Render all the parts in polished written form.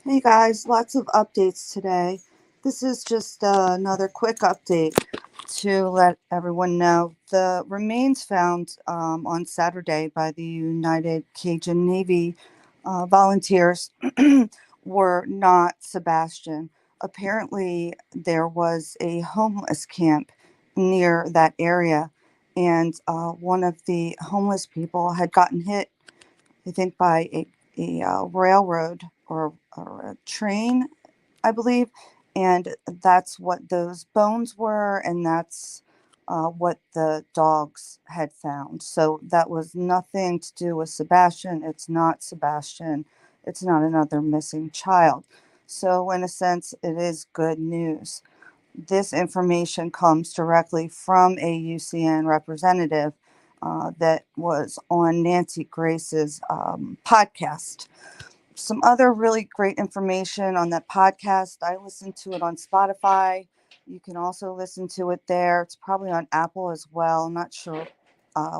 Hey guys, lots of updates today. This is just another quick update to let everyone know the remains found on Saturday by the United Cajun Navy volunteers were not Sebastian. Apparently, there was a homeless camp near that area, and one of the homeless people had gotten hit, I think, by a railroad or a train, I believe. And that's what those bones were, and that's what the dogs had found. So that was nothing to do with Sebastian. It's not Sebastian. It's not another missing child. So, in a sense, it is good news. This information comes directly from a UCN representative that was on Nancy Grace's podcast. Some other really great information on that podcast. I listened to it on Spotify. You can also listen to it there. It's probably on Apple as well. I'm not sure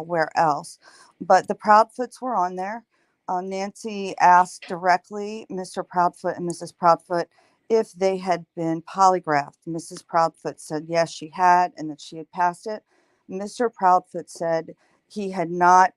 where else. But the Proudfoots were on there. Nancy asked directly Mr. Proudfoot and Mrs. Proudfoot if they had been polygraphed. Mrs. Proudfoot said yes, she had, and that she had passed it. Mr. Proudfoot said he had not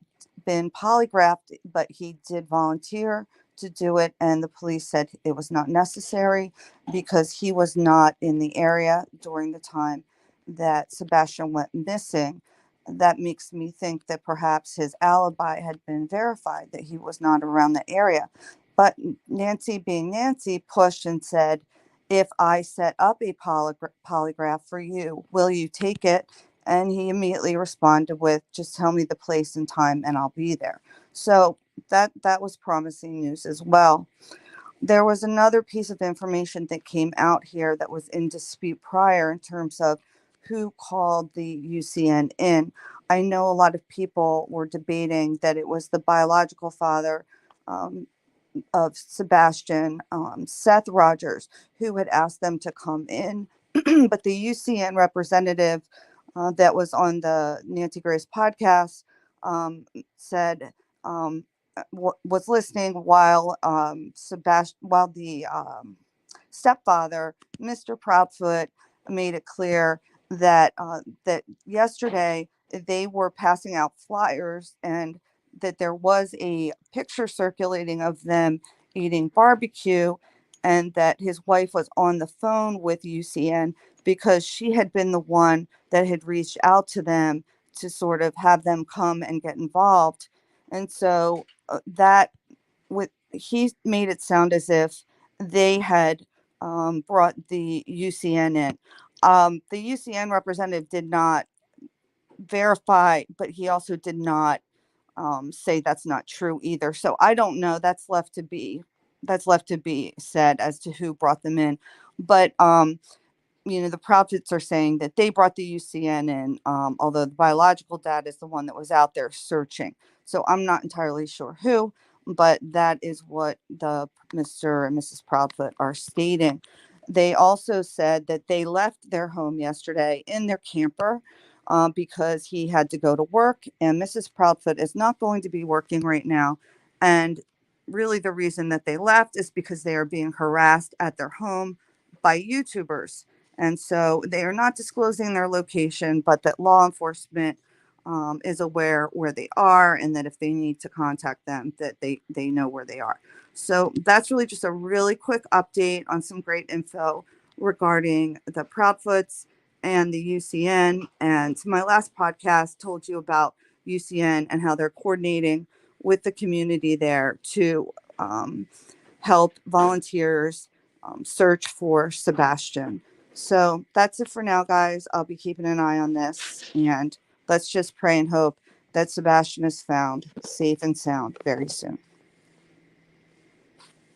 been polygraphed, but he did volunteer to do it, and the police said it was not necessary because he was not in the area during the time that Sebastian went missing. That makes me think that perhaps his alibi had been verified, that he was not around the area. But Nancy, being Nancy, pushed and said, if I set up a polygraph for you, will you take it? And he immediately responded with, just tell me the place and time and I'll be there. So that was promising news as well. There was another piece of information that came out here that was in dispute prior in terms of who called the UCN in. I know a lot of people were debating that it was the biological father um, of Sebastian, Seth Rogers, who had asked them to come in. But the UCN representative that was on the Nancy Grace podcast said was listening while while the stepfather, Mr. Proudfoot, made it clear that yesterday they were passing out flyers and that there was a picture circulating of them eating barbecue, and that his wife was on the phone with UCN because she had been the one that had reached out to them to sort of have them come and get involved. And so that with he made it sound as if they had brought the UCN in. The UCN representative did not verify, but he also did not say that's not true either. So I don't know. That's left to be said as to who brought them in. But the Proudfoots are saying that they brought the UCN in, although the biological dad is the one that was out there searching. So I'm not entirely sure who, but that is what the Mr. and Mrs. Proudfoot are stating. They also said that they left their home yesterday in their camper because he had to go to work, and Mrs. Proudfoot is not going to be working right now. And really, the reason that they left is because they are being harassed at their home by YouTubers. And so they are not disclosing their location, but that law enforcement is aware where they are, and that if they need to contact them, that they know where they are. So that's really just a really quick update on some great info regarding the Proudfoots and the UCN. And my last podcast told you about UCN and how they're coordinating with the community there to help volunteers search for Sebastian. So that's it for now, guys. I'll be keeping an eye on this, and let's just pray and hope that Sebastian is found safe and sound very soon.